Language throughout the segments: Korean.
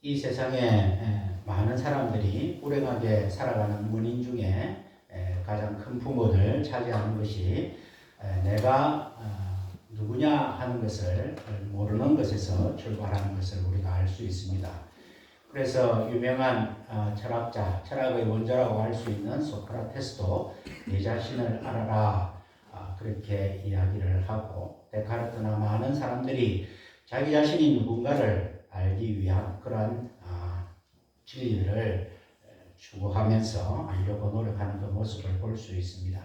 이 세상에 많은 사람들이 불행하게 살아가는 원인 중에 가장 큰 부분을 차지하는 것이 내가 누구냐 하는 것을 모르는 것에서 출발하는 것을 우리가 알 수 있습니다. 그래서 유명한 철학자, 철학의 원조라고 할 수 있는 소크라테스도 내 자신을 알아라 그렇게 이야기를 하고, 데카르트나 많은 사람들이 자기 자신이 누군가를 알기 위한 그러한 진리를 추구하면서 알려고 노력하는 그 모습을 볼 수 있습니다.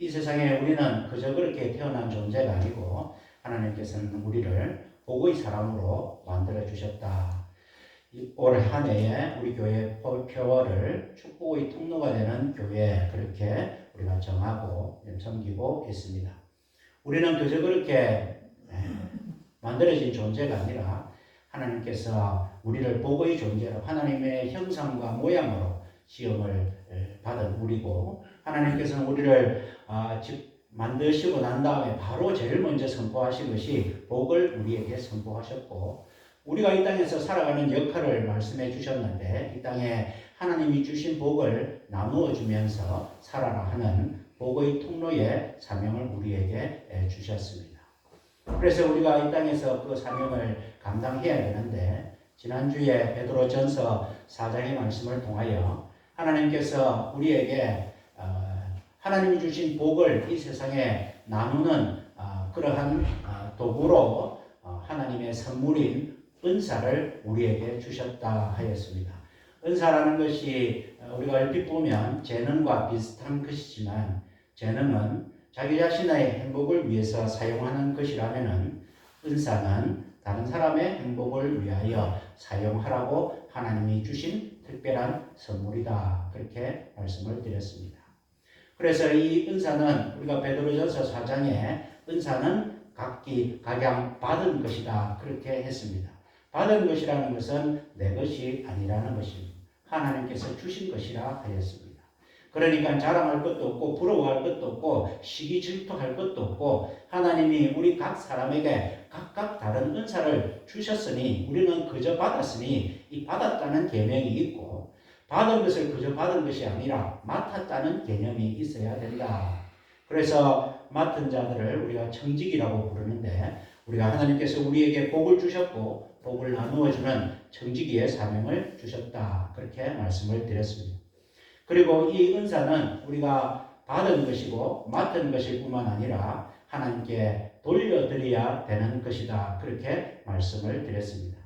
이 세상에 우리는 그저 그렇게 태어난 존재가 아니고 하나님께서는 우리를 복의 사람으로 만들어 주셨다. 올 한 해에 우리 교회 표어를 축복의 통로가 되는 교회, 그렇게 우리가 정하고 섬기고 있습니다. 우리는 그저 그렇게 만들어진 존재가 아니라 하나님께서 우리를 복의 존재로 하나님의 형상과 모양으로 시험을 받은 우리고, 하나님께서는 우리를 만드시고 난 다음에 바로 제일 먼저 선포하신 것이 복을 우리에게 선포하셨고, 우리가 이 땅에서 살아가는 역할을 말씀해 주셨는데, 이 땅에 하나님이 주신 복을 나누어 주면서 살아라 하는 복의 통로의 사명을 우리에게 주셨습니다. 그래서 우리가 이 땅에서 그 사명을 감당해야 되는데, 지난주에 베드로전서 4장의 말씀을 통하여 하나님께서 우리에게 하나님이 주신 복을 이 세상에 나누는 그러한 도구로 하나님의 선물인 은사를 우리에게 주셨다 하였습니다. 은사라는 것이 우리가 얼핏 보면 재능과 비슷한 것이지만, 재능은 자기 자신의 행복을 위해서 사용하는 것이라면 은사는 다른 사람의 행복을 위하여 사용하라고 하나님이 주신 특별한 선물이다, 그렇게 말씀을 드렸습니다. 그래서 이 은사는 우리가 베드로전서 4장에 은사는 각기 각양 받은 것이다, 그렇게 했습니다. 받은 것이라는 것은 내 것이 아니라는 것입니다. 하나님께서 주신 것이라 하였습니다. 그러니까 자랑할 것도 없고 부러워할 것도 없고 시기 질투할 것도 없고, 하나님이 우리 각 사람에게 각각 다른 은사를 주셨으니 우리는 그저 받았으니 이 받았다는 계명이 있고, 받은 것을 그저 받은 것이 아니라 맡았다는 개념이 있어야 된다. 그래서 맡은 자들을 우리가 청직이라고 부르는데, 우리가 하나님께서 우리에게 복을 주셨고 복을 나누어 주는 청지기의 사명을 주셨다, 그렇게 말씀을 드렸습니다. 그리고 이 은사는 우리가 받은 것이고 맡은 것일 뿐만 아니라 하나님께 돌려드려야 되는 것이다, 그렇게 말씀을 드렸습니다.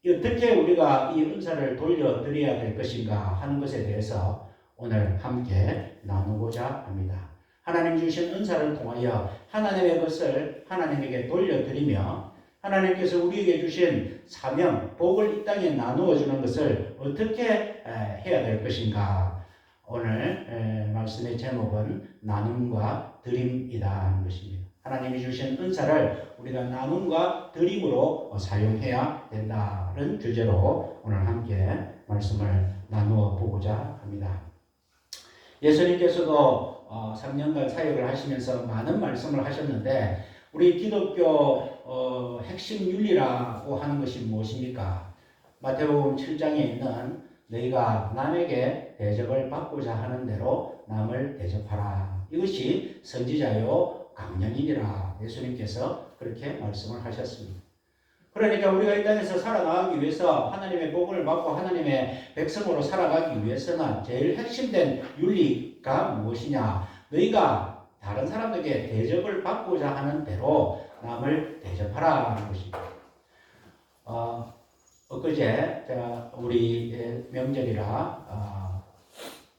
어떻게 우리가 이 은사를 돌려드려야 될 것인가 하는 것에 대해서 오늘 함께 나누고자 합니다. 하나님 주신 은사를 통하여 하나님의 것을 하나님에게 돌려드리며, 하나님께서 우리에게 주신 사명, 복을 이 땅에 나누어 주는 것을 어떻게 해야 될 것인가. 오늘 말씀의 제목은 나눔과 드림이다 하는 것입니다. 하나님이 주신 은사를 우리가 나눔과 드림으로 사용해야 된다는 주제로 오늘 함께 말씀을 나누어 보고자 합니다. 예수님께서도 3년간 사역을 하시면서 많은 말씀을 하셨는데, 우리 기독교 핵심 윤리라고 하는 것이 무엇입니까? 마태복음 7장에 있는 너희가 남에게 대접을 받고자 하는 대로 남을 대접하라. 이것이 선지자요 강령이니라. 예수님께서 그렇게 말씀을 하셨습니다. 그러니까 우리가 이 땅에서 살아나가기 위해서, 하나님의 복을 받고 하나님의 백성으로 살아가기 위해서는 제일 핵심된 윤리가 무엇이냐? 너희가 다른 사람에게 대접을 받고자 하는 대로 남을 대접하라는 것입니다. 엊그제 제가 우리 명절이라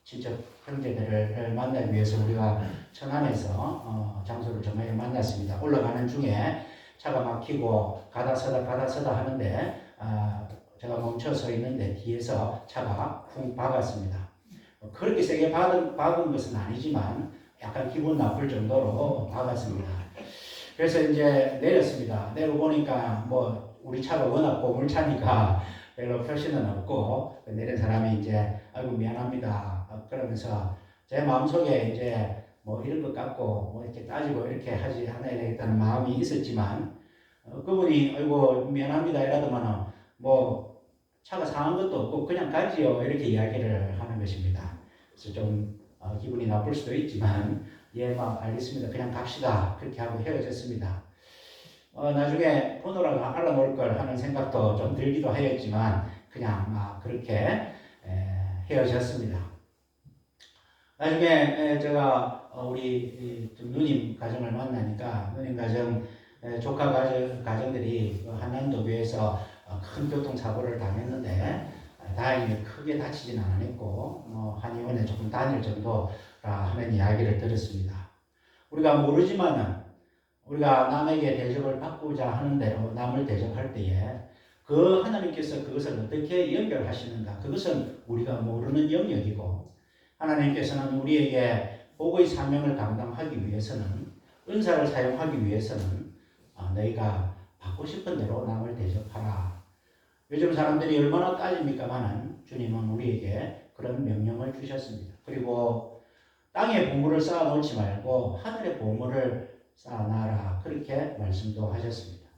친척 형제들을 만나기 위해서 우리가 천안에서 장소를 정하여 만났습니다. 올라가는 중에 차가 막히고 가다 서다 하는데 제가 멈춰서 있는데 뒤에서 차가 쿵 박았습니다. 그렇게 세게 박은 것은 아니지만 약간 기분 나쁠 정도로 박았습니다. 그래서 이제 내렸습니다. 내려보니까 우리 차가 워낙 고물차니까 별로 표시는 없고, 내린 사람이 이제 아이고 미안합니다 그러면서 제 마음속에 이제 이런 것 같고 이렇게 따지고 이렇게 하지 않아야 되겠다는 마음이 있었지만, 그분이 아이고 미안합니다 이러더만 차가 상한 것도 없고 그냥 가지요 이렇게 이야기를 하는 것입니다. 그래서 좀 기분이 나쁠 수도 있지만 예, 알겠습니다. 그냥 갑시다. 그렇게 하고 헤어졌습니다. 나중에 번호라도 알아놓을 걸 하는 생각도 좀 들기도 하였지만 그냥 그렇게 헤어졌습니다. 나중에 제가 우리 누님 가정을 만나니까 누님 가정 조카 가정들이 한남도 교회에서 큰 교통사고를 당했는데 다행히 크게 다치지는 않았고 한의원에 조금 다닐 정도라 하는 이야기를 들었습니다. 우리가 모르지만은 우리가 남에게 대접을 받고자 하는 대로 남을 대접할 때에 그 하나님께서 그것을 어떻게 연결하시는가 그것은 우리가 모르는 영역이고 하나님께서는 우리에게 복의 사명을 감당하기 위해서는 은사를 사용하기 위해서는 너희가 받고 싶은 대로 남을 대접하라. 요즘 사람들이 얼마나 따집니까마는 주님은 우리에게 그런 명령을 주셨습니다. 그리고 땅에 보물을 쌓아놓지 말고 하늘에 보물을 쌓아놔라. 그렇게 말씀도 하셨습니다.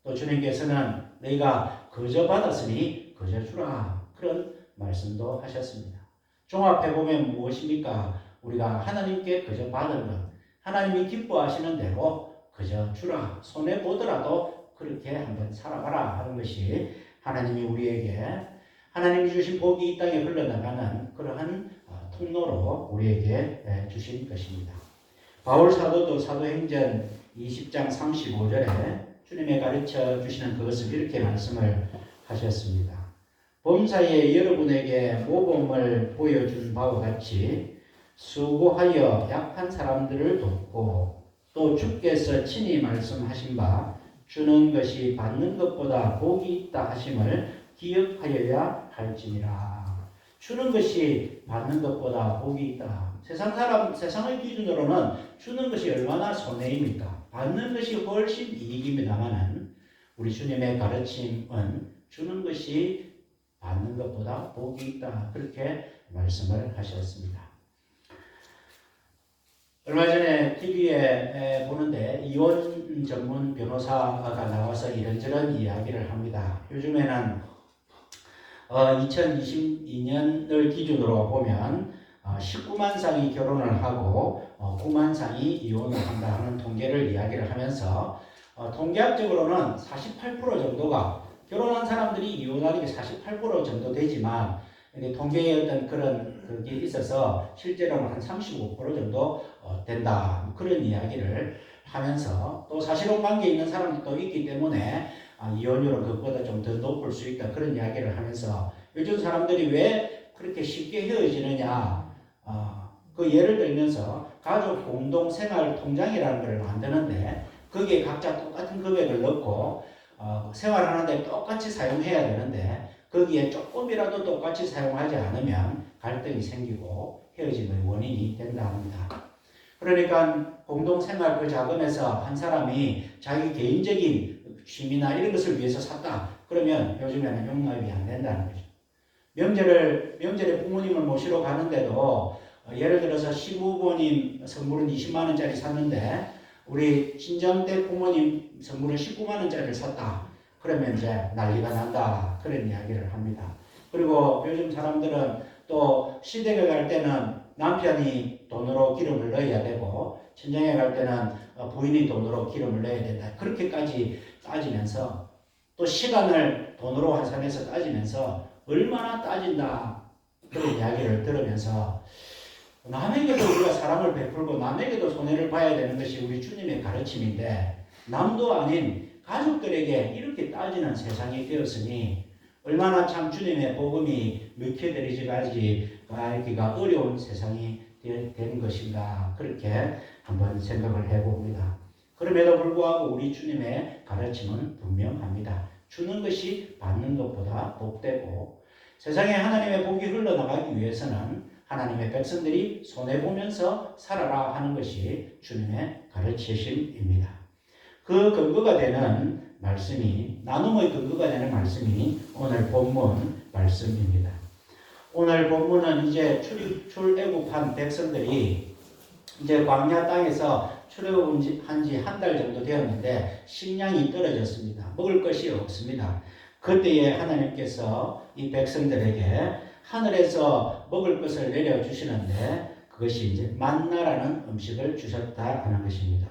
또 주님께서는 너희가 거저 받았으니 거저 주라. 그런 말씀도 하셨습니다. 종합해보면 무엇입니까? 우리가 하나님께 거저 받은 것, 하나님이 기뻐하시는 대로 거저 주라. 손해보더라도 그렇게 한번 살아가라 하는 것이 하나님이 우리에게 하나님이 주신 복이 이 땅에 흘러나가는 그러한 통로로 우리에게 주신 것입니다. 바울 사도도 사도행전 20장 35절에 주님의 가르쳐 주시는 그것을 이렇게 말씀을 하셨습니다. 범사에 여러분에게 모범을 보여준 바와 같이 수고하여 약한 사람들을 돕고 또 주께서 친히 말씀하신 바 주는 것이 받는 것보다 복이 있다 하심을 기억하여야 할지니라. 주는 것이 받는 것보다 복이 있다. 세상의 기준으로는 주는 것이 얼마나 손해입니까? 받는 것이 훨씬 이익입니다만은 우리 주님의 가르침은 주는 것이 받는 것보다 복이 있다. 그렇게 말씀을 하셨습니다. 얼마 전에 TV에 보는데 이혼 전문 변호사가 나와서 이런저런 이야기를 합니다. 요즘에는 2022년을 기준으로 보면 19만 쌍이 결혼을 하고 9만 쌍이 이혼을 한다 하는 통계를 이야기를 하면서 통계학적으로는 48% 정도가 결혼한 사람들이 이혼하는 게 48% 정도 되지만 통계의 어떤 그런 그게 있어서 실제로는 한 35% 정도 된다 그런 이야기를 하면서 또 사실혼 관계에 있는 사람들도 있기 때문에 이혼율은 그것보다 좀 더 높을 수 있다 그런 이야기를 하면서 요즘 사람들이 왜 그렇게 쉽게 헤어지느냐 그 예를 들면서 가족 공동 생활 통장이라는 걸 만드는데 거기에 각자 똑같은 금액을 넣고 생활하는데 똑같이 사용해야 되는데 거기에 조금이라도 똑같이 사용하지 않으면 갈등이 생기고 헤어짐의 원인이 된다 합니다. 그러니까 공동생활 그 자금에서 한 사람이 자기 개인적인 취미나 이런 것을 위해서 샀다. 그러면 요즘에는 용납이 안 된다는 거죠. 명절에 부모님을 모시러 가는데도 예를 들어서 시부모님 선물은 20만 원짜리 샀는데 우리 친정댁 부모님 선물은 19만 원짜리를 샀다. 그러면 이제 난리가 난다. 그런 이야기를 합니다. 그리고 요즘 사람들은 또 시댁에 갈 때는 남편이 돈으로 기름을 넣어야 되고 친정에 갈 때는 부인이 돈으로 기름을 넣어야 된다. 그렇게까지 따지면서 또 시간을 돈으로 환산해서 따지면서 얼마나 따진다. 그런 이야기를 들으면서 남에게도 우리가 사랑을 베풀고 남에게도 손해를 봐야 되는 것이 우리 주님의 가르침인데 남도 아닌 가족들에게 이렇게 따지는 세상이 되었으니 얼마나 참 주님의 복음이 묵혀드리기가 어려운 세상이 된 것인가 그렇게 한번 생각을 해봅니다. 그럼에도 불구하고 우리 주님의 가르침은 분명합니다. 주는 것이 받는 것보다 복되고 세상에 하나님의 복이 흘러나가기 위해서는 하나님의 백성들이 손해보면서 살아라 하는 것이 주님의 가르치심입니다. 그 근거가 되는 말씀이 나눔의 근거가 되는 말씀이 오늘 본문 말씀입니다. 오늘 본문은 이제 출애굽한 백성들이 이제 광야 땅에서 출애굽한 지 한 달 정도 되었는데 식량이 떨어졌습니다. 먹을 것이 없습니다. 그때에 하나님께서 이 백성들에게 하늘에서 먹을 것을 내려주시는데 그것이 이제 만나라는 음식을 주셨다 하는 것입니다.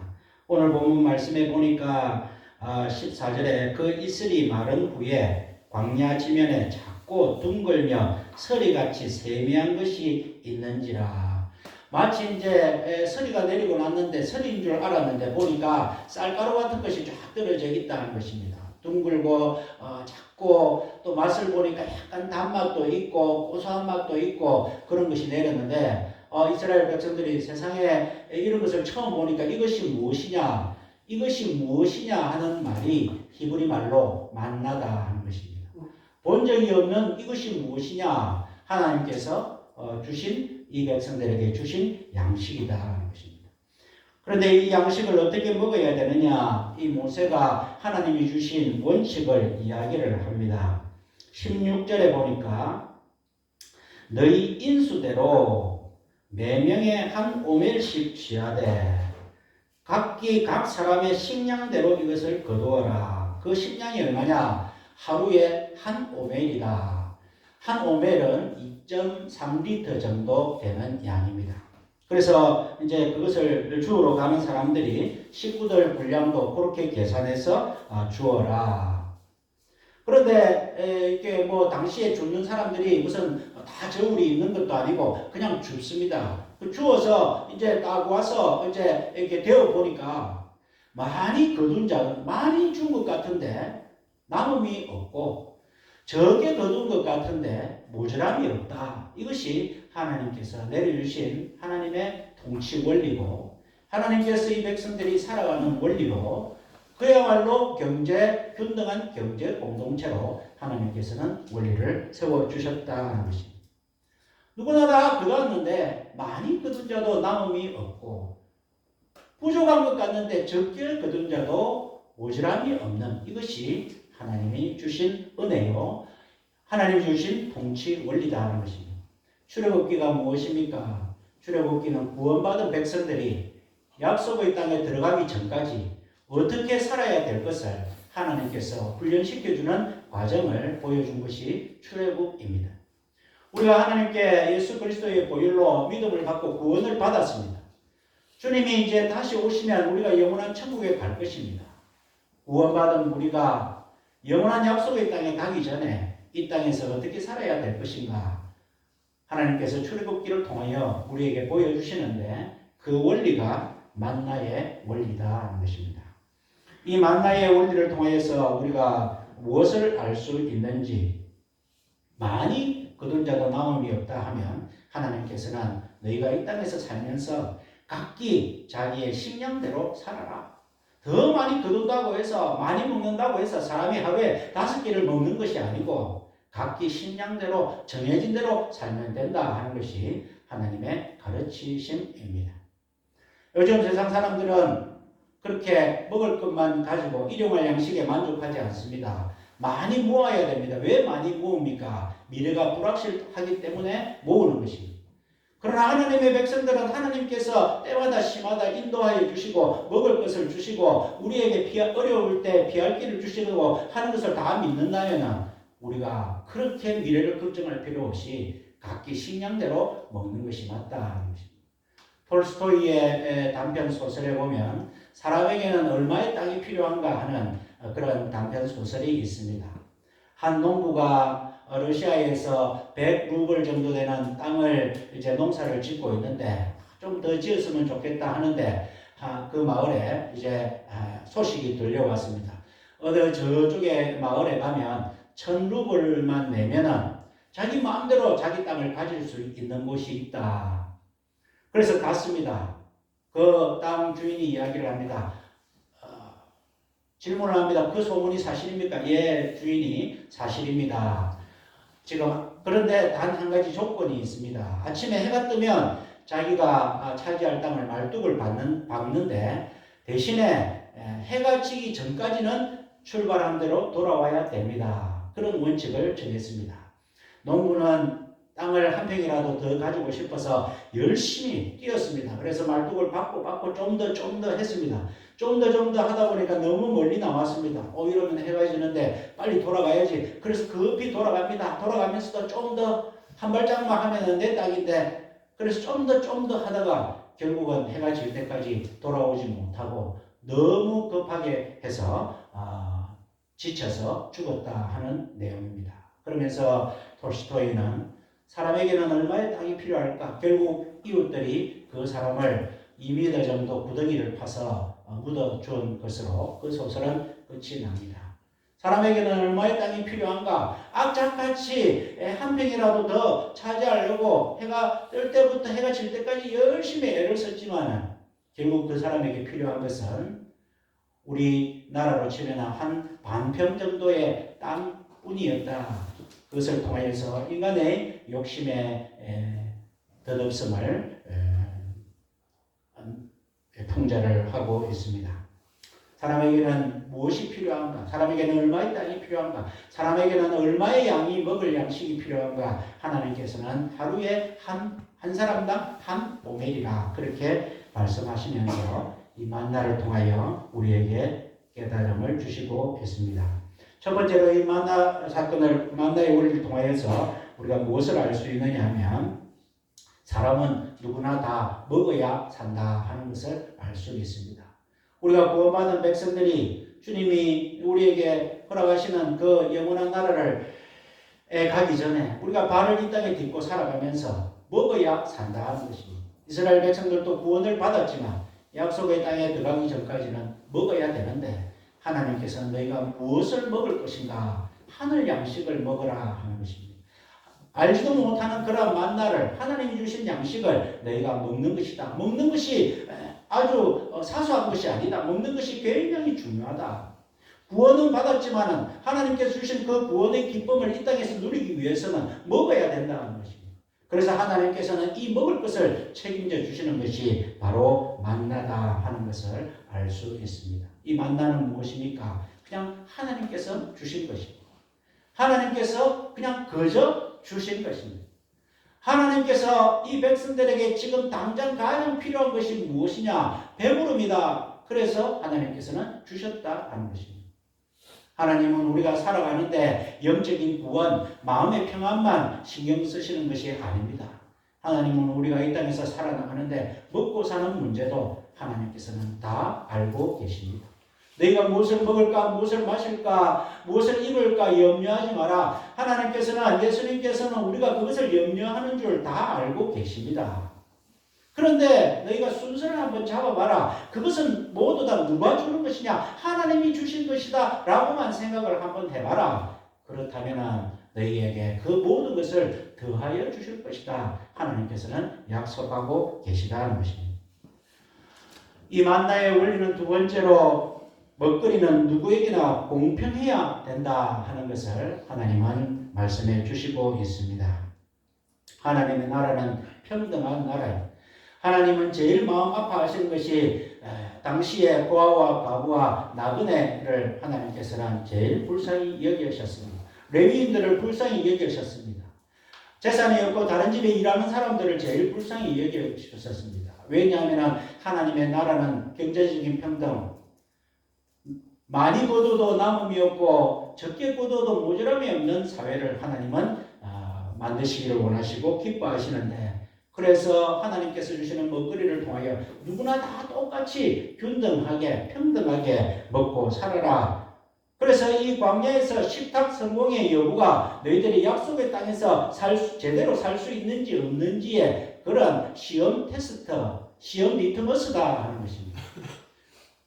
오늘 본문 말씀에 보니까 14절에 그 이슬이 마른 후에 광야 지면에 작고 둥글며 서리같이 세미한 것이 있는지라. 마치 이제 서리가 내리고 났는데 서리인 줄 알았는데 보니까 쌀가루 같은 것이 쫙 떨어져 있다는 것입니다. 둥글고 작고 또 맛을 보니까 약간 단맛도 있고 고소한 맛도 있고 그런 것이 내렸는데 이스라엘 백성들이 세상에 이런 것을 처음 보니까 이것이 무엇이냐 하는 말이 히브리 말로 만나다 하는 것입니다. 본 적이 없는 이것이 무엇이냐 하나님께서 주신 이 백성들에게 주신 양식이다 하는 것입니다. 그런데 이 양식을 어떻게 먹어야 되느냐 이 모세가 하나님이 주신 원칙을 이야기를 합니다. 16절에 보니까 너희 인수대로 매명에 한 오멜씩 취하되 각기 각 사람의 식량대로 이것을 거두어라. 그 식량이 얼마냐? 하루에 한 오멜이다. 한 오멜은 2.3리터 정도 되는 양입니다. 그래서 이제 그것을 주우러 가는 사람들이 식구들 분량도 그렇게 계산해서 주어라. 그런데 이게 뭐 당시에 줍는 사람들이 무슨 다 저울이 있는 것도 아니고 그냥 줍습니다. 주어서 이제 딱 와서 이제 이렇게 데워 보니까 많이 거둔 자는 많이 준 것 같은데 남음이 없고 적게 거둔 것 같은데 모자람이 없다. 이것이 하나님께서 내려주신 하나님의 통치 원리고 하나님께서 이 백성들이 살아가는 원리로 그야말로 균등한 경제 공동체로 하나님께서는 원리를 세워주셨다는 것입니다. 누구나 다 거두었는데 많이 거둔 자도 남음이 없고 부족한 것 같는데 적게 거둔 자도 모자람이 없는 이것이 하나님이 주신 은혜요. 하나님이 주신 통치 원리다 하는 것입니다. 출애굽기가 무엇입니까? 출애굽기는 구원받은 백성들이 약속의 땅에 들어가기 전까지 어떻게 살아야 될 것을 하나님께서 훈련시켜주는 과정을 보여준 것이 출애굽입니다. 우리가 하나님께 예수 그리스도의 보혈로 믿음을 갖고 구원을 받았습니다. 주님이 이제 다시 오시면 우리가 영원한 천국에 갈 것입니다. 구원받은 우리가 영원한 약속의 땅에 가기 전에 이 땅에서 어떻게 살아야 될 것인가 하나님께서 출애굽기를 통하여 우리에게 보여주시는데 그 원리가 만나의 원리다 하는 것입니다. 이 만나의 원리를 통해서 우리가 무엇을 알 수 있는지 많이 거둔 자도 남음이 없다 하면 하나님께서는 너희가 이 땅에서 살면서 각기 자기의 식량대로 살아라. 더 많이 거둔다고 해서 많이 먹는다고 해서 사람이 하루에 5끼를 먹는 것이 아니고 각기 식량대로 정해진 대로 살면 된다 하는 것이 하나님의 가르치심입니다. 요즘 세상 사람들은 그렇게 먹을 것만 가지고 일용할 양식에 만족하지 않습니다. 많이 모아야 됩니다. 왜 많이 모읍니까? 미래가 불확실하기 때문에 모으는 것입니다. 그러나 하나님의 백성들은 하나님께서 때마다 시마다 인도하여 주시고 먹을 것을 주시고 우리에게 어려울 때 피할 길을 주시고 하는 것을 다 믿는다면 우리가 그렇게 미래를 걱정할 필요 없이 각기 식량대로 먹는 것이 맞다. 톨스토이의 단편 소설에 보면 사람에게는 얼마의 땅이 필요한가 하는 그런 단편 소설이 있습니다. 한 농부가 러시아에서 100루블 정도 되는 땅을 이제 농사를 짓고 있는데 좀 더 지었으면 좋겠다 하는데 그 마을에 이제 소식이 들려왔습니다. 어느 저쪽에 마을에 가면 1000루블만 내면은 자기 마음대로 자기 땅을 가질 수 있는 곳이 있다. 그래서 갔습니다. 그 땅 주인이 이야기를 합니다. 질문을 합니다. 그 소문이 사실입니까? 예, 주인이 사실입니다. 지금 그런데 단 한 가지 조건이 있습니다. 아침에 해가 뜨면 자기가 차지할 땅을 말뚝을 박는데 대신에 해가 지기 전까지는 출발한 대로 돌아와야 됩니다. 그런 원칙을 정했습니다. 농부는 땅을 한 평이라도 더 가지고 싶어서 열심히 뛰었습니다. 그래서 말뚝을 받고 좀 더 했습니다. 좀 더 하다 보니까 너무 멀리 나왔습니다. 이러면 해가 지는데 빨리 돌아가야지. 그래서 급히 돌아갑니다. 돌아가면서도 좀 더 한 발짝만 하면 내 땅인데, 그래서 좀 더 하다가 결국은 해가 질 때까지 돌아오지 못하고 너무 급하게 해서 지쳐서 죽었다 하는 내용입니다. 그러면서 톨스토이는 사람에게는 얼마의 땅이 필요할까? 결국 이웃들이 그 사람을 2m 정도 구덩이를 파서 묻어준 것으로 그 소설은 끝이 납니다. 사람에게는 얼마의 땅이 필요한가? 악착같이 한 평이라도 더 차지하려고 해가 뜰 때부터 해가 질 때까지 열심히 애를 썼지만 결국 그 사람에게 필요한 것은 우리나라로 치면 한 반평 정도의 땅뿐이었다. 그것을 통해서 인간의 욕심의 덧없음을 풍자를 하고 있습니다. 사람에게는 무엇이 필요한가? 사람에게는 얼마의 땅이 필요한가? 사람에게는 얼마의 양이 먹을 양식이 필요한가? 하나님께서는 하루에 한 사람당 한 오멜이라 그렇게 말씀하시면서 이 만나를 통하여 우리에게 깨달음을 주시고 있습니다. 첫 번째로 이 만나 사건을, 만나의 원리를 통하여서 우리가 무엇을 알 수 있느냐 하면 사람은 누구나 다 먹어야 산다 하는 것을 알 수 있습니다. 우리가 구원받은 백성들이 주님이 우리에게 허락하시는 그 영원한 나라를 가기 전에 우리가 발을 이 땅에 딛고 살아가면서 먹어야 산다 하는 것입니다. 이스라엘 백성들도 구원을 받았지만 약속의 땅에 들어가기 전까지는 먹어야 되는데 하나님께서는 너희가 무엇을 먹을 것인가? 하늘 양식을 먹으라 하는 것입니다. 알지도 못하는 그런 만나를, 하나님이 주신 양식을 너희가 먹는 것이다. 먹는 것이 아주 사소한 것이 아니다. 먹는 것이 굉장히 중요하다. 구원은 받았지만 하나님께서 주신 그 구원의 기쁨을 이 땅에서 누리기 위해서는 먹어야 된다는 것입니다. 그래서 하나님께서는 이 먹을 것을 책임져 주시는 것이 바로 만나다 하는 것을 알 수 있습니다. 이 만나는 무엇입니까? 그냥 하나님께서 주신 것입니다. 하나님께서 그냥 거저 주신 것입니다. 하나님께서 이 백성들에게 지금 당장 가장 필요한 것이 무엇이냐? 배부름이다. 그래서 하나님께서는 주셨다 하는 것입니다. 하나님은 우리가 살아가는데 영적인 구원, 마음의 평안만 신경 쓰시는 것이 아닙니다. 하나님은 우리가 이 땅에서 살아나가는데 먹고 사는 문제도 하나님께서는 다 알고 계십니다. 너희가 무엇을 먹을까, 무엇을 마실까, 무엇을 입을까 염려하지 마라. 하나님께서는, 예수님께서는 우리가 그것을 염려하는 줄 다 알고 계십니다. 그런데 너희가 순서를 한번 잡아봐라. 그것은 모두 다 누가 주는 것이냐? 하나님이 주신 것이다 라고만 생각을 한번 해봐라. 그렇다면 너희에게 그 모든 것을 더하여 주실 것이다. 하나님께서는 약속하고 계시다는 것입니다. 이 만나의 원리는 두 번째로 먹거리는 누구에게나 공평해야 된다 하는 것을 하나님은 말씀해 주시고 있습니다. 하나님의 나라는 평등한 나라입니다. 하나님은 제일 마음 아파하시는 것이 당시의 고아와 과부와 나그네를 하나님께서는 제일 불쌍히 여기셨습니다. 레위인들을 불쌍히 여기셨습니다. 재산이 없고 다른 집에 일하는 사람들을 제일 불쌍히 여기셨습니다. 왜냐하면 하나님의 나라는 경제적인 평등, 많이 거둬도 남음이 없고 적게 거둬도 모자람이 없는 사회를 하나님은 만드시기를 원하시고 기뻐하시는데, 그래서 하나님께서 주시는 먹거리를 통하여 누구나 다 똑같이 균등하게 평등하게 먹고 살아라. 그래서 이 광야에서 식탁 성공의 여부가 너희들이 약속의 땅에서 제대로 살 수 있는지 없는지의 그런 시험 테스트, 시험 리트머스다 하는 것입니다.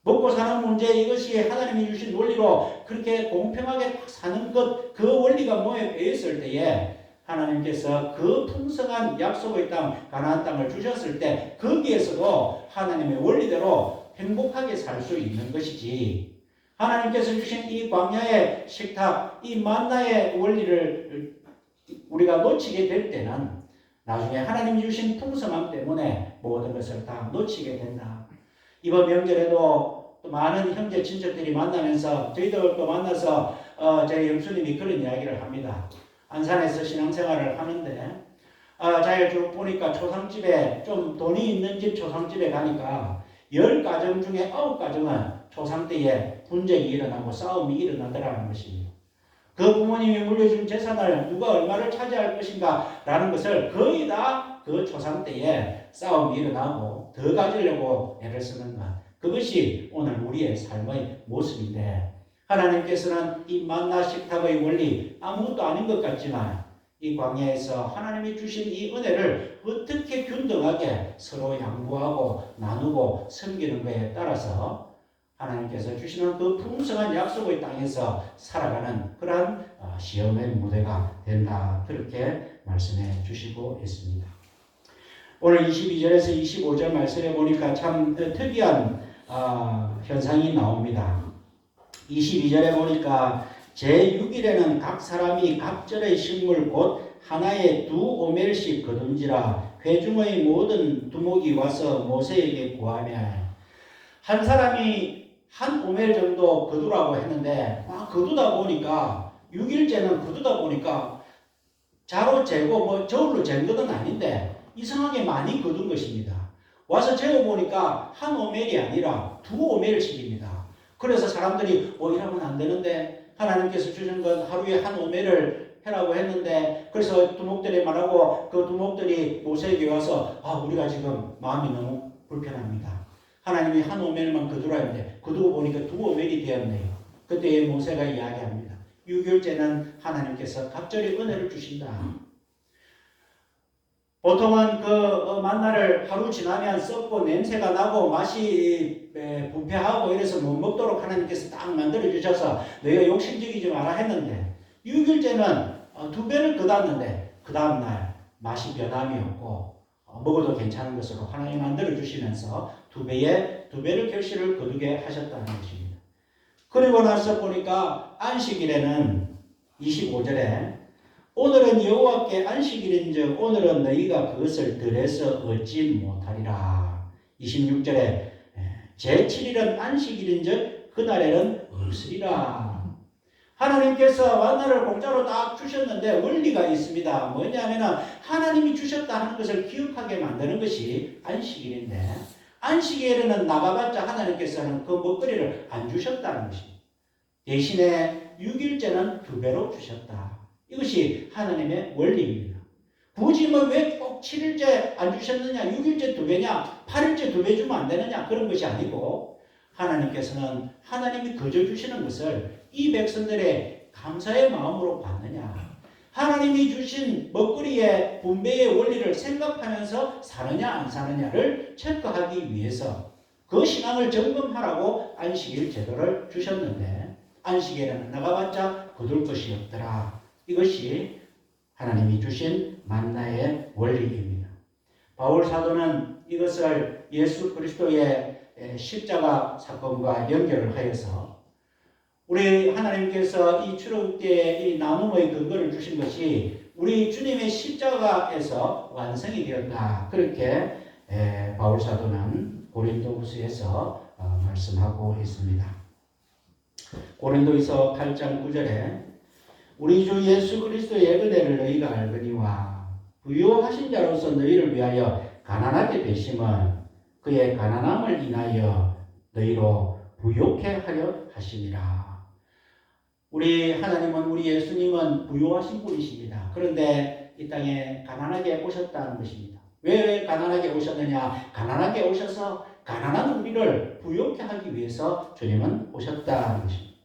먹고 사는 문제, 이것이 하나님이 주신 원리로 그렇게 공평하게 사는 것, 그 원리가 뭐에 배였을 때에 하나님께서 그 풍성한 약속의 땅, 가나안 땅을 주셨을 때 거기에서도 하나님의 원리대로 행복하게 살 수 있는 것이지, 하나님께서 주신 이 광야의 식탁, 이 만나의 원리를 우리가 놓치게 될 때는 나중에 하나님이 주신 풍성함 때문에 모든 것을 다 놓치게 된다. 이번 명절에도 또 많은 형제 친척들이 만나면서 저희들 또 만나서 저희 형수님이 그런 이야기를 합니다. 안산에서 신앙생활을 하는데 잘 쭉 보니까 초상집에 좀 돈이 있는 집 초상집에 가니까 10가정 중에 9가정은 초상 때에 분쟁이 일어나고 싸움이 일어나더라는 것입니다. 그 부모님이 물려준 재산을 누가 얼마를 차지할 것인가 라는 것을 거의 다 그 초상 때에 싸움이 일어나고 더 가지려고 애를 쓰는 것. 그것이 오늘 우리의 삶의 모습인데 하나님께서는 이 만나 식탁의 원리 아무것도 아닌 것 같지만 이 광야에서 하나님이 주신 이 은혜를 어떻게 균등하게 서로 양보하고 나누고 섬기는 것에 따라서 하나님께서 주시는 그 풍성한 약속의 땅에서 살아가는 그러한 시험의 무대가 된다. 그렇게 말씀해 주시고 있습니다. 오늘 22절에서 25절 말씀해 보니까 참 특이한 현상이 나옵니다. 22절에 보니까 제6일에는 각 사람이 각절의 식물 곧 하나에 2오멜씩 거둔지라 회중의 모든 두목이 와서 모세에게 구하며 한 사람이 한 오멜 정도 거두라고 했는데 거두다 보니까 6일째는 거두다 보니까 자로 재고 저울로 잰 것은 아닌데 이상하게 많이 거둔 것입니다. 와서 재어보니까 한 오멜이 아니라 2오멜씩입니다. 그래서 사람들이 이러면 안 되는데 하나님께서 주신 건 하루에 한 오멜을 해라고 했는데 그래서 두목들이 말하고 그 두목들이 모세에게 와서 우리가 지금 마음이 너무 불편합니다. 하나님이 한 오멜만 거두라 했는데 거두고 보니까 2오멜이 되었네요. 그때 모세가 이야기합니다. 6일째는 하나님께서 갑절의 은혜를 주신다. 보통은 그 만나를 하루 지나면 썩고 냄새가 나고 맛이 부패하고 이래서 못 먹도록 하나님께서 딱 만들어 주셔서 너희가 욕심적이지 마라 했는데 6일째는 2배를 거뒀는데 그 다음날 맛이 변함이 없고 먹어도 괜찮은 것으로 하나님 만들어 주시면서 2배를 결실을 거두게 하셨다는 것입니다. 그리고 나서 보니까 안식일에는 25절에 오늘은 여호와께 안식일인즉 오늘은 너희가 그것을 들에서 얻지 못하리라. 26절에 제7일은 안식일인즉 그날에는 없으리라. 하나님께서 만나를 공짜로 딱 주셨는데 원리가 있습니다. 뭐냐면 하나님이 주셨다 하는 것을 기억하게 만드는 것이 안식일인데 안식일에는 나가봤자 하나님께서는 그 먹거리를 안 주셨다는 것입니다. 대신에 6일째는 2배로 주셨다. 이것이 하나님의 원리입니다. 굳이 왜 꼭 7일째 안 주셨느냐, 6일째 2배냐, 8일째 2배 주면 안 되느냐 그런 것이 아니고 하나님께서는 하나님이 거저 주시는 것을 이 백성들의 감사의 마음으로 받느냐, 하나님이 주신 먹거리의 분배의 원리를 생각하면서 사느냐 안 사느냐를 체크하기 위해서 그 신앙을 점검하라고 안식일 제도를 주셨는데 안식일에는 나가봤자 거둘 것이 없더라. 이것이 하나님이 주신 만나의 원리입니다. 바울 사도는 이것을 예수 그리스도의 십자가 사건과 연결을 하여서 우리 하나님께서 이 출애굽기에 이 나눔의 근거를 주신 것이 우리 주님의 십자가에서 완성이 되었다. 그렇게 바울 사도는 고린도후서에서 말씀하고 있습니다. 고린도후서 8장 9절에 우리 주 예수 그리스도의 은혜를 너희가 알거니와 부유하신 자로서 너희를 위하여 가난하게 되심은 그의 가난함을 인하여 너희로 부욕해 하려 하심이라. 우리 하나님은 우리 예수님은 부유하신 분이십니다. 그런데 이 땅에 가난하게 오셨다는 것입니다. 왜 가난하게 오셨느냐? 가난하게 오셔서 가난한 우리를 부욕해 하기 위해서 주님은 오셨다는 것입니다.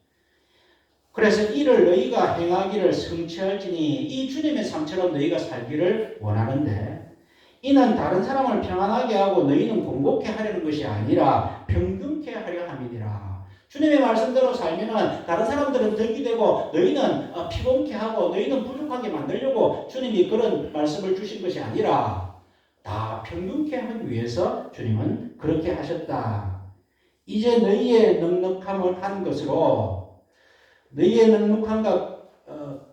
그래서 이를 너희가 행하기를 성취할지니 이 주님의 삶처럼 너희가 살기를 원하는데 이는 다른 사람을 평안하게 하고 너희는 공복해 하려는 것이 아니라 평균케 하려 함이니라. 주님의 말씀대로 살면은 다른 사람들은 덕이 되고 너희는 피곤케 하고 너희는 부족하게 만들려고 주님이 그런 말씀을 주신 것이 아니라 다 평균케 하기 위해서 주님은 그렇게 하셨다. 이제 너희의 넉넉함을 한 것으로 너희의 넉넉한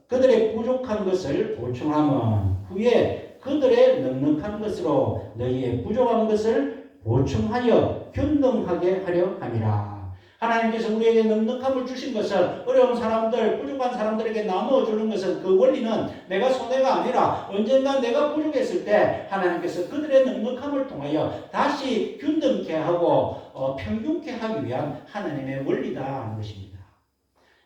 그들의 부족한 것을 보충하면 후에 그들의 넉넉한 것으로 너희의 부족한 것을 보충하여 균등하게 하려 함이라. 하나님께서 우리에게 넉넉함을 주신 것은 어려운 사람들, 부족한 사람들에게 나누어 주는 것은 그 원리는 내가 손해가 아니라 언젠가 내가 부족했을 때 하나님께서 그들의 넉넉함을 통하여 다시 균등케 하고 평균케 하기 위한 하나님의 원리다 하는 것입니다.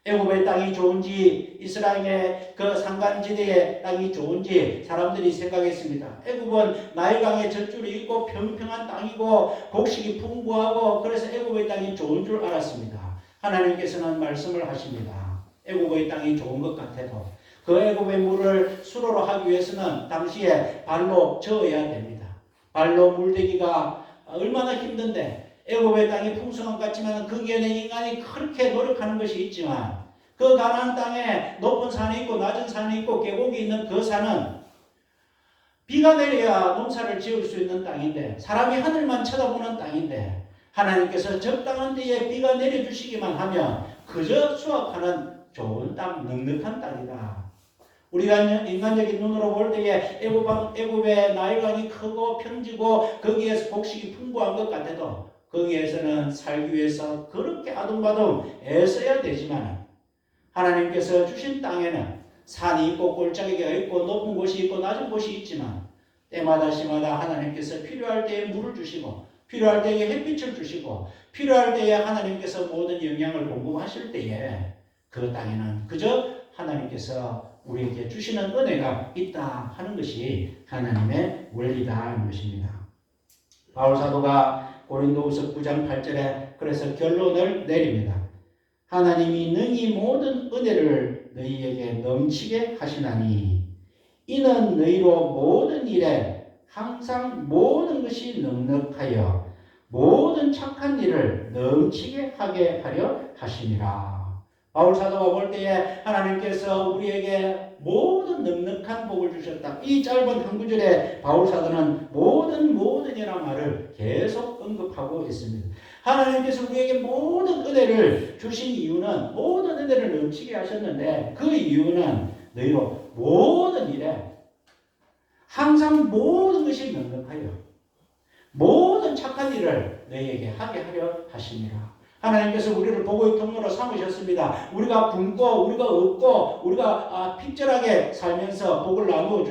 애굽의 땅이 좋은지 이스라엘의 그 산간지대의 땅이 좋은지 사람들이 생각했습니다. 애굽은 나일강의 젖줄이 있고 평평한 땅이고 곡식이 풍부하고 그래서 애굽의 땅이 좋은 줄 알았습니다. 하나님께서는 말씀을 하십니다. 애굽의 땅이 좋은 것 같아도 그 애굽의 물을 수로로 하기 위해서는 당시에 발로 저어야 됩니다. 발로 물대기가 얼마나 힘든데 애굽의 땅이 풍성한 것 같지만 거기에는 인간이 그렇게 노력하는 것이 있지만 그 가나안 땅에 높은 산이 있고 낮은 산이 있고 계곡이 있는 그 산은 비가 내려야 농사를 지을 수 있는 땅인데 사람이 하늘만 쳐다보는 땅인데 하나님께서 적당한 때에 비가 내려주시기만 하면 그저 수확하는 좋은 땅, 넉넉한 땅이다. 우리가 인간적인 눈으로 볼 때에 애굽의 나일강이 크고 평지고 거기에서 곡식이 풍부한 것 같아도 거기에서는 살기 위해서 그렇게 아둥바둥 애써야 되지만 하나님께서 주신 땅에는 산이 있고 골짜기가 있고 높은 곳이 있고 낮은 곳이 있지만 때마다 시마다 하나님께서 필요할 때에 물을 주시고 필요할 때에 햇빛을 주시고 필요할 때에 하나님께서 모든 영양을 공급하실 때에 그 땅에는 그저 하나님께서 우리에게 주시는 은혜가 있다 하는 것이 하나님의 원리다 하는 것입니다. 바울 사도가 고린도후서 9장 8절에 그래서 결론을 내립니다. 하나님이 능히 모든 은혜를 너희에게 넘치게 하시나니 이는 너희로 모든 일에 항상 모든 것이 넉넉하여 모든 착한 일을 넘치게 하게 하려 하심이라. 바울 사도가 볼 때에 하나님께서 우리에게 모든 넉넉한 복을 주셨다. 이 짧은 한 구절에 바울 사도는 모든이라는 말을 계속 언급하고 있습니다. 하나님께서 우리에게 모든 은혜를 주신 이유는 모든 은혜를 넘치게 하셨는데 그 이유는 너희로 모든 일에 항상 모든 것이 넉넉하여 모든 착한 일을 너희에게 하게 하려 하심이라. 하나님께서 우리를 복의 통로로 삼으셨습니다. 우리가 굶고 우리가 없고 우리가 핍절하게 살면서 복을 나누어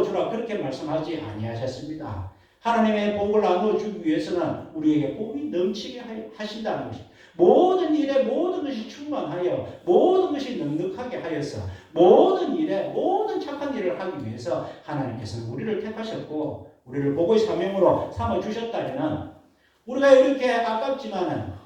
주라 그렇게 말씀하지 아니하셨습니다. 하나님의 복을 나누어 주기 위해서는 우리에게 복이 넘치게 하신다는 것입니다. 모든 일에 모든 것이 충만하여 모든 것이 넉넉하게 하여서 모든 일에 모든 착한 일을 하기 위해서 하나님께서는 우리를 택하셨고 우리를 복의 사명으로 삼아주셨다면 우리가 이렇게 아깝지만은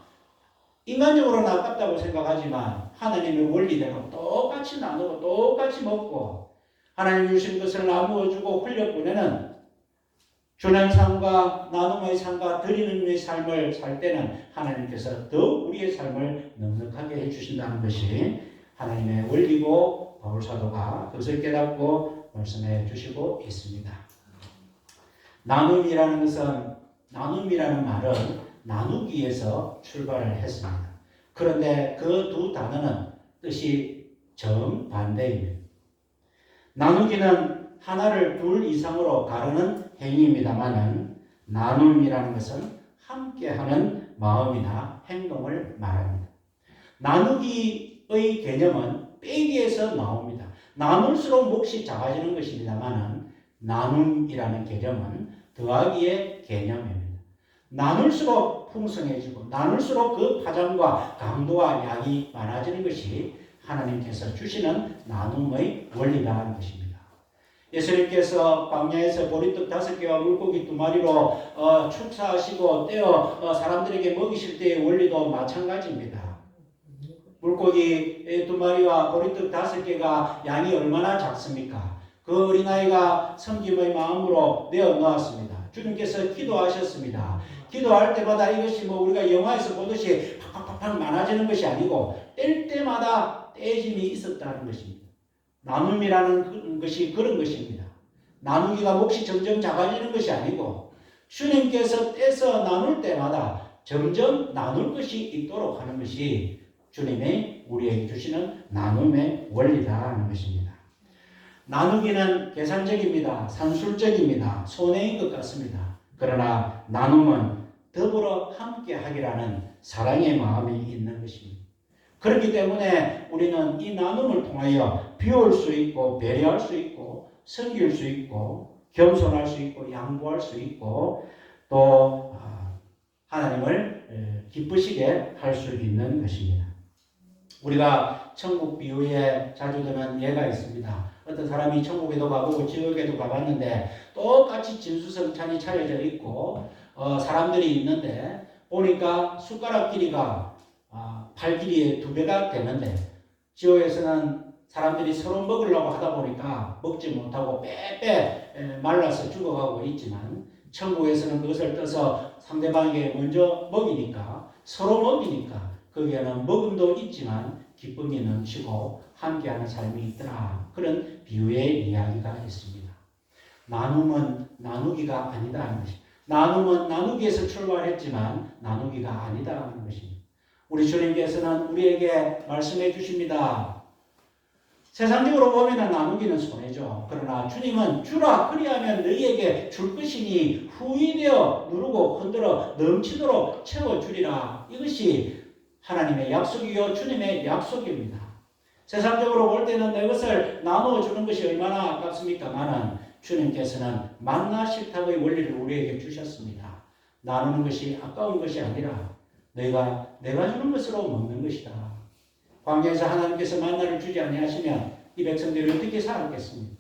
인간적으로는 아깝다고 생각하지만 하나님의 원리대로 똑같이 나누고 똑같이 먹고 하나님 주신 것을 나누어주고 흘려보내는 주는 삶과 나눔의 삶과 드리는 의 삶을 살 때는 하나님께서 더욱 우리의 삶을 넉넉하게 해주신다는 것이 하나님의 원리고 바울 사도가 그것을 깨닫고 말씀해 주시고 있습니다. 나눔이라는 말은 나누기에서 출발을 했습니다. 그런데 그 두 단어는 뜻이 정반대입니다. 나누기는 하나를 둘 이상으로 가르는 행위입니다만은 나눔이라는 것은 함께하는 마음이나 행동을 말합니다. 나누기의 개념은 빼기에서 나옵니다. 나눌수록 몫이 작아지는 것입니다만은 나눔이라는 개념은 더하기의 개념입니다. 나눌수록 풍성해지고 나눌수록 그 파장과 강도와 양이 많아지는 것이 하나님께서 주시는 나눔의 원리라는 것입니다. 예수님께서 광야에서 보리떡 5개와 물고기 2마리로 축사하시고 떼어 사람들에게 먹이실 때의 원리도 마찬가지입니다. 물고기 2마리와 보리떡 5개가 양이 얼마나 작습니까? 그 어린아이가 섬김의 마음으로 내어 놓았습니다. 주님께서 기도하셨습니다. 기도할 때마다 이것이 우리가 영화에서 보듯이 팍팍팍 많아지는 것이 아니고 뗄 때마다 떼짐이 있었다는 것입니다. 나눔이라는 것이 그런 것입니다. 나누기가 몫이 점점 작아지는 것이 아니고 주님께서 떼서 나눌 때마다 점점 나눌 것이 있도록 하는 것이 주님의 우리에게 주시는 나눔의 원리다 하는 것입니다. 나누기는 계산적입니다. 산술적입니다. 손해인 것 같습니다. 그러나 나눔은 더불어 함께 하기라는 사랑의 마음이 있는 것입니다. 그렇기 때문에 우리는 이 나눔을 통하여 비울 수 있고 배려할 수 있고 섬길 수 있고 겸손할 수 있고 양보할 수 있고 또 하나님을 기쁘시게 할 수 있는 것입니다. 우리가 천국 비유에 자주 드는 예가 있습니다. 어떤 사람이 천국에도 가보고 지옥에도 가봤는데 똑같이 진수성찬이 차려져 있고 사람들이 있는데 보니까 숟가락 길이가 팔 길이의 2배가 되는데 지옥에서는 사람들이 서로 먹으려고 하다 보니까 먹지 못하고 빼빼 말라서 죽어가고 있지만 천국에서는 그것을 떠서 상대방에게 먼저 먹이니까 서로 먹이니까 거기에는 먹음도 있지만 기쁨이 넘치고 함께하는 삶이 있더라. 그런 비유의 이야기가 있습니다. 나눔은 나누기가 아니다 하는 것입니다. 나눔은 나누기에서 출발했지만 나누기가 아니다 하는 것입니다. 우리 주님께서는 우리에게 말씀해 주십니다. 세상적으로 보면 나누기는 손해죠. 그러나 주님은 주라 그리하면 너희에게 줄 것이니 후이되어 누르고 흔들어 넘치도록 채워주리라. 이것이 하나님의 약속이요 주님의 약속입니다. 세상적으로 볼 때는 내 것을 나누어 주는 것이 얼마나 아깝습니까마는 주님께서는 만나 식탁의 원리를 우리에게 주셨습니다. 나누는 것이 아까운 것이 아니라 내가 주는 것으로 먹는 것이다. 광야에서 하나님께서 만나를 주지 아니하시면 이 백성들이 어떻게 살았겠습니까?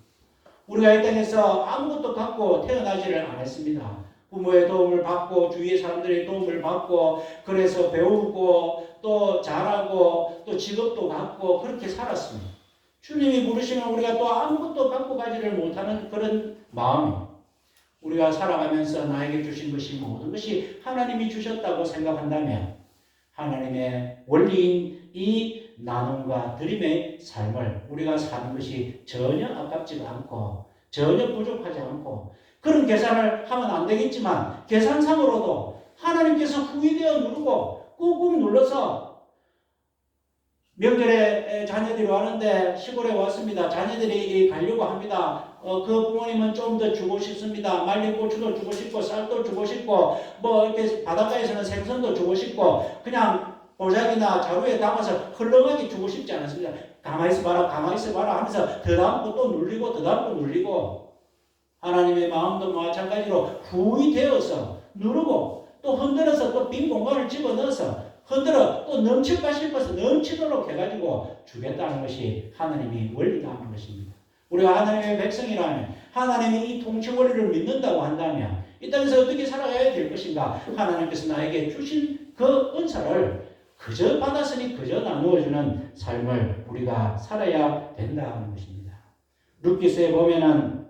우리가 이 땅에서 아무것도 갖고 태어나지를 않았습니다. 부모의 도움을 받고 주위의 사람들의 도움을 받고 그래서 배우고 또 잘하고 또 직업도 갖고 그렇게 살았습니다. 주님이 부르시면 우리가 또 아무것도 갖고 가지를 못하는 그런 마음입니다. 우리가 살아가면서 나에게 주신 것이 모든 것이 하나님이 주셨다고 생각한다면 하나님의 원리인 이 나눔과 드림의 삶을 우리가 사는 것이 전혀 아깝지가 않고 전혀 부족하지 않고 그런 계산을 하면 안 되겠지만 계산상으로도 하나님께서 후이되어 누르고 꾹꾹 눌러서 명절에 자녀들이 왔는데 시골에 왔습니다. 자녀들이 가려고 합니다. 그 부모님은 좀 더 주고 싶습니다. 말린 고추도 주고 싶고 쌀도 주고 싶고 뭐 이렇게 바닷가에서는 생선도 주고 싶고 그냥 보자기나 자루에 담아서 흘러가게 주고 싶지 않습니다. 가만히 있어봐라 가만히 있어봐라 하면서 더 담고 또 눌리고 더 담고 눌리고 하나님의 마음도 마찬가지로 후이되어서 누르고 또 흔들어서 또 빈 공간을 집어넣어서 흔들어 또 넘칠까 싶어서 넘치도록 해가지고 주겠다는 것이 하나님의 원리다 하는 것입니다. 우리가 하나님의 백성이라면 하나님이 이 통치 원리를 믿는다고 한다면 이 땅에서 어떻게 살아가야 될 것인가? 하나님께서 나에게 주신 그 은사를 그저 받았으니 그저 나누어주는 삶을 우리가 살아야 된다 하는 것입니다. 룻기서에 보면은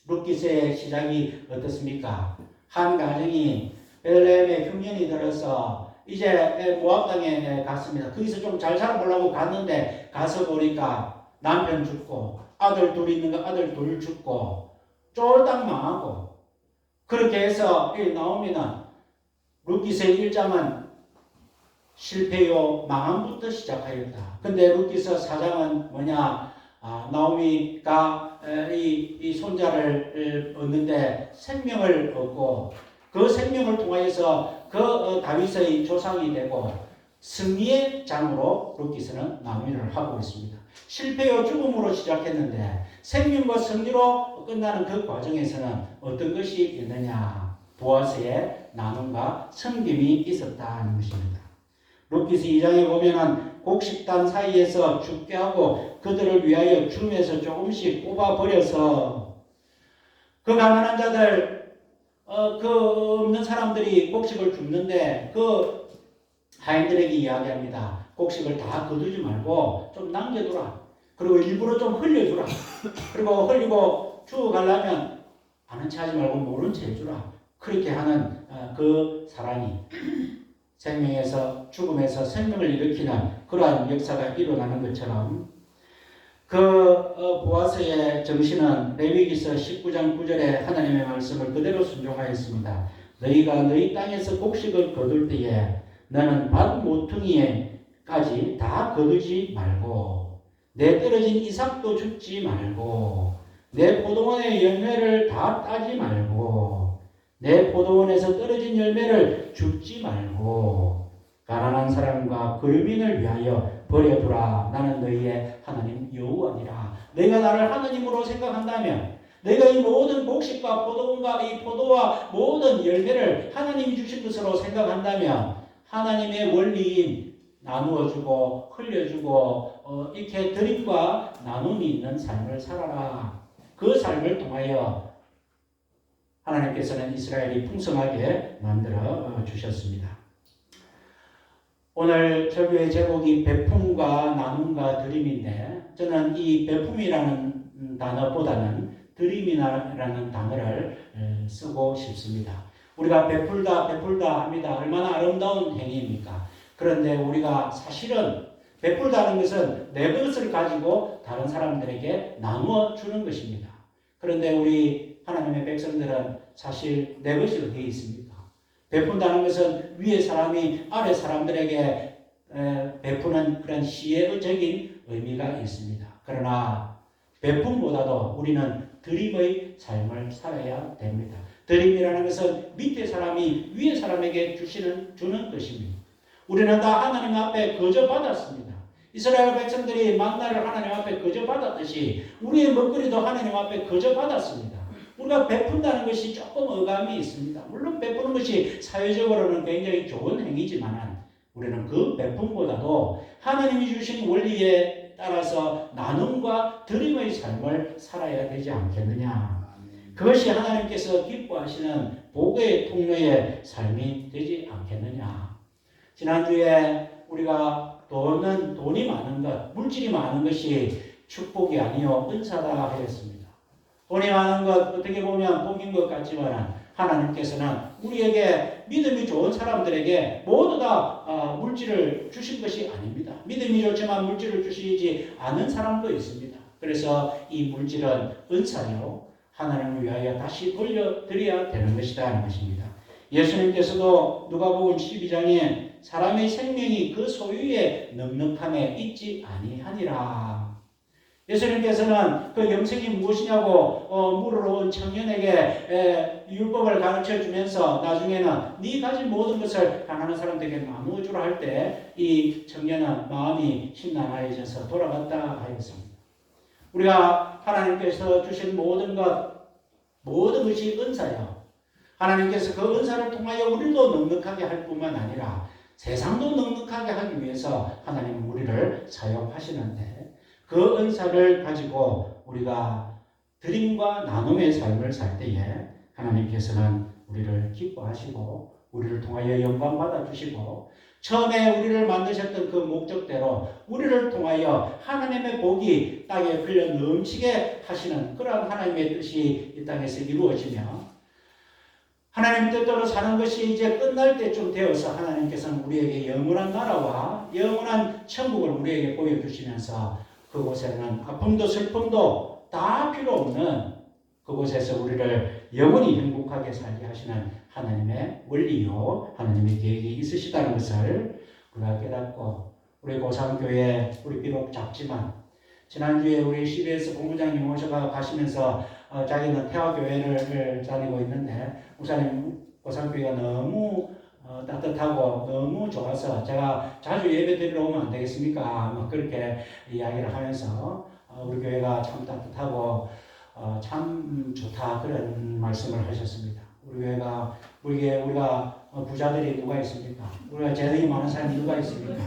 룻기서의 시작이 어떻습니까? 한 가정이 베들레헴에 흉년이 들어서 이제 모압 땅에 갔습니다. 거기서 좀 잘 살아보려고 갔는데 가서 보니까 남편 죽고 아들 둘 있는 거 아들 둘 죽고 쫄딱 망하고 그렇게 해서 나옵니다. 룻기서 1장은 실패요 망함부터 시작하였다. 근데 룻기서 4장은 뭐냐? 나오미가 이 손자를 얻는데 생명을 얻고 그 생명을 통하여서 그 다윗의 조상이 되고 승리의 장으로 룻기서는 나누기를 하고 있습니다. 실패요 죽음으로 시작했는데 생명과 승리로 끝나는 그 과정에서는 어떤 것이 있느냐? 보아스의 나눔과 섬김이 있었다는 것입니다. 룻기서 2장에 보면은 곡식단 사이에서 죽게 하고 그들을 위하여 줌에서 조금씩 뽑아버려서 그 가난한 자들 그 없는 사람들이 곡식을 줍는데 그 하인들에게 이야기합니다. 곡식을 다 거두지 말고 좀 남겨두라. 그리고 일부러 좀 흘려주라. 그리고 흘리고 주워가려면 아는 체 하지 말고 모른 체 해주라. 그렇게 하는 그 사람이 생명에서 죽음에서 생명을 일으키는 그러한 역사가 일어나는 것처럼 보아스의 정신은 레위기서 19장 9절에 하나님의 말씀을 그대로 순종하였습니다. 너희가 너희 땅에서 곡식을 거둘 때에 너는 밭 모퉁이에까지 다 거두지 말고 내 떨어진 이삭도 줍지 말고 내 포도원의 열매를 다 따지 말고 내 포도원에서 떨어진 열매를 줍지 말고 가난한 사람과 거류민을 위하여 버려두라. 나는 너희의 하나님 여호와니라. 내가 나를 하나님으로 생각한다면, 내가 이 모든 곡식과 포도원과 이 포도와 모든 열매를 하나님이 주신 것으로 생각한다면, 하나님의 원리인 나누어주고 흘려주고 이렇게 드림과 나눔이 있는 삶을 살아라. 그 삶을 통하여 하나님께서는 이스라엘이 풍성하게 만들어 주셨습니다. 오늘 설교의 제목이 베품과 나눔과 드림인데, 저는 이 베품이라는 단어보다는 드림이라는 단어를 쓰고 싶습니다. 우리가 베풀다 합니다. 얼마나 아름다운 행위입니까? 그런데 우리가 사실은 베풀다는 것은 내 것을 가지고 다른 사람들에게 나누어 주는 것입니다. 그런데 우리 하나님의 백성들은 사실 내 것이 어디에 있습니까? 베푼다는 것은 위에 사람이 아래 사람들에게 베푸는 그런 시혜적인 의미가 있습니다. 그러나 베품보다도 우리는 드림의 삶을 살아야 됩니다. 드림이라는 것은 밑에 사람이 위에 사람에게 주는 것입니다. 우리는 다 하나님 앞에 거저 받았습니다. 이스라엘 백성들이 만나를 하나님 앞에 거저 받았듯이 우리의 먹거리도 하나님 앞에 거저 받았습니다. 우리가 베푼다는 것이 조금 어감이 있습니다. 물론 베푸는 것이 사회적으로는 굉장히 좋은 행위지만 우리는 그 베품보다도 하나님이 주신 원리에 따라서 나눔과 드림의 삶을 살아야 되지 않겠느냐. 그것이 하나님께서 기뻐하시는 복의 통로의 삶이 되지 않겠느냐. 지난주에 우리가 돈이 많은 것, 물질이 많은 것이 축복이 아니요 은사다 하였습니다. 돈이 많은 것 어떻게 보면 복인 것 같지만 하나님께서는 우리에게 믿음이 좋은 사람들에게 모두 다 물질을 주신 것이 아닙니다. 믿음이 좋지만 물질을 주시지 않은 사람도 있습니다. 그래서 이 물질은 은사요 하나님을 위하여 다시 돌려드려야 되는 것이다 하는 것입니다. 예수님께서도 누가복음 12장에 사람의 생명이 그 소유의 넉넉함에 있지 아니하니라. 예수님께서는 그 영생이 무엇이냐고 물으러 온 청년에게 율법을 가르쳐 주면서 나중에는 네 가진 모든 것을 가난한 사람들에게 나누어 주라 할 때 이 청년은 마음이 심란하여져서 돌아갔다 하였습니다. 우리가 하나님께서 주신 모든 것이 은사요. 하나님께서 그 은사를 통하여 우리도 넉넉하게 할 뿐만 아니라 세상도 넉넉하게 하기 위해서 하나님은 우리를 사용하시는데, 그 은사를 가지고 우리가 드림과 나눔의 삶을 살 때에 하나님께서는 우리를 기뻐하시고 우리를 통하여 영광 받아주시고 처음에 우리를 만드셨던 그 목적대로 우리를 통하여 하나님의 복이 땅에 흘러 넘치게 하시는 그런 하나님의 뜻이 이 땅에서 이루어지며, 하나님 뜻대로 사는 것이 이제 끝날 때쯤 되어서 하나님께서는 우리에게 영원한 나라와 영원한 천국을 우리에게 보여주시면서 그곳에는 아픔도 슬픔도 다 필요 없는 그곳에서 우리를 영원히 행복하게 살게 하시는 하나님의 원리요 하나님의 계획이 있으시다는 것을 우리가 깨닫고, 우리 고삼교회 우리 비록 작지만 지난주에 우리 CBS 본부장님 오셔가 가시면서 자기는 태화교회를 다니고 있는데 목사님 고삼교회가 너무 따뜻하고 너무 좋아서 제가 자주 예배 드리러 오면 안 되겠습니까? 뭐 그렇게 이야기를 하면서 우리 교회가 참 따뜻하고 참 좋다 그런 말씀을 하셨습니다. 우리가 부자들이 누가 있습니까? 우리가 재능이 많은 사람이 누가 있습니까?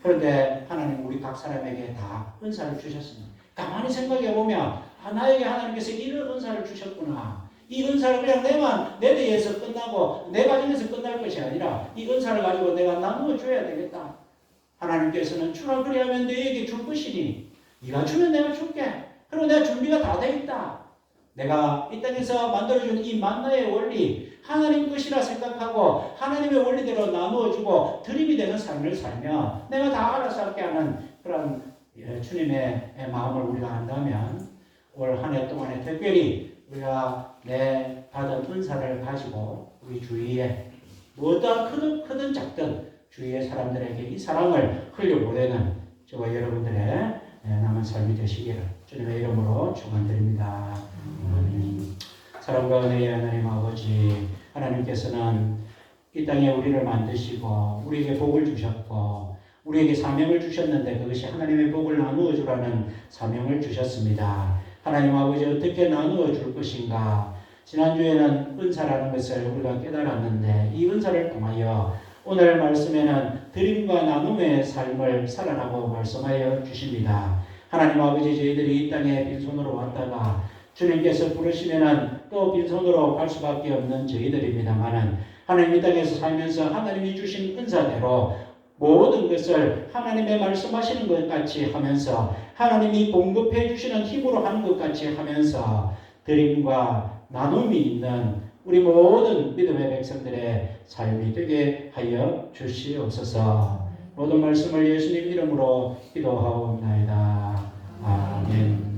그런데 하나님 우리 각 사람에게 다 은사를 주셨습니다. 가만히 생각해 보면 나에게 하나님께서 이런 은사를 주셨구나. 이 은사를 그냥 내 대해서 끝나고 내 가정에서 끝날 것이 아니라 이 은사를 가지고 내가 나누어 줘야 되겠다. 하나님께서는 주라 그리하면 너에게 줄 것이니 네가 주면 내가 줄게. 그리고 내가 준비가 다 돼 있다. 내가 이 땅에서 만들어준 이 만나의 원리 하나님 것이라 생각하고 하나님의 원리대로 나누어주고 드림이 되는 삶을 살면 내가 다 알아서 할게 하는 그런 주님의 마음을 우리가 안다면 올 한 해 동안에 특별히 우리가 내 받은 은사를 가지고 우리 주위에 뭐든 크든 작든 주위의 사람들에게 이 사랑을 흘려보내는 저와 여러분들의 남은 삶이 되시기를 주님의 이름으로 축원드립니다. 사랑과 은혜의 하나님 아버지, 하나님께서는 이 땅에 우리를 만드시고 우리에게 복을 주셨고 우리에게 사명을 주셨는데 그것이 하나님의 복을 나누어 주라는 사명을 주셨습니다. 하나님 아버지 어떻게 나누어 줄 것인가? 지난주에는 은사라는 것을 우리가 깨달았는데 이 은사를 통하여 오늘 말씀에는 드림과 나눔의 삶을 살아라고 말씀하여 주십니다. 하나님 아버지 저희들이 이 땅에 빈손으로 왔다가 주님께서 부르시면은 또 빈손으로 갈 수밖에 없는 저희들입니다만은 하나님 이 땅에서 살면서 하나님이 주신 은사대로 모든 것을 하나님의 말씀하시는 것 같이 하면서 하나님이 공급해 주시는 힘으로 하는 것 같이 하면서 드림과 나눔이 있는 우리 모든 믿음의 백성들의 삶이 되게 하여 주시옵소서. 모든 말씀을 예수님 이름으로 기도하옵나이다. 아멘.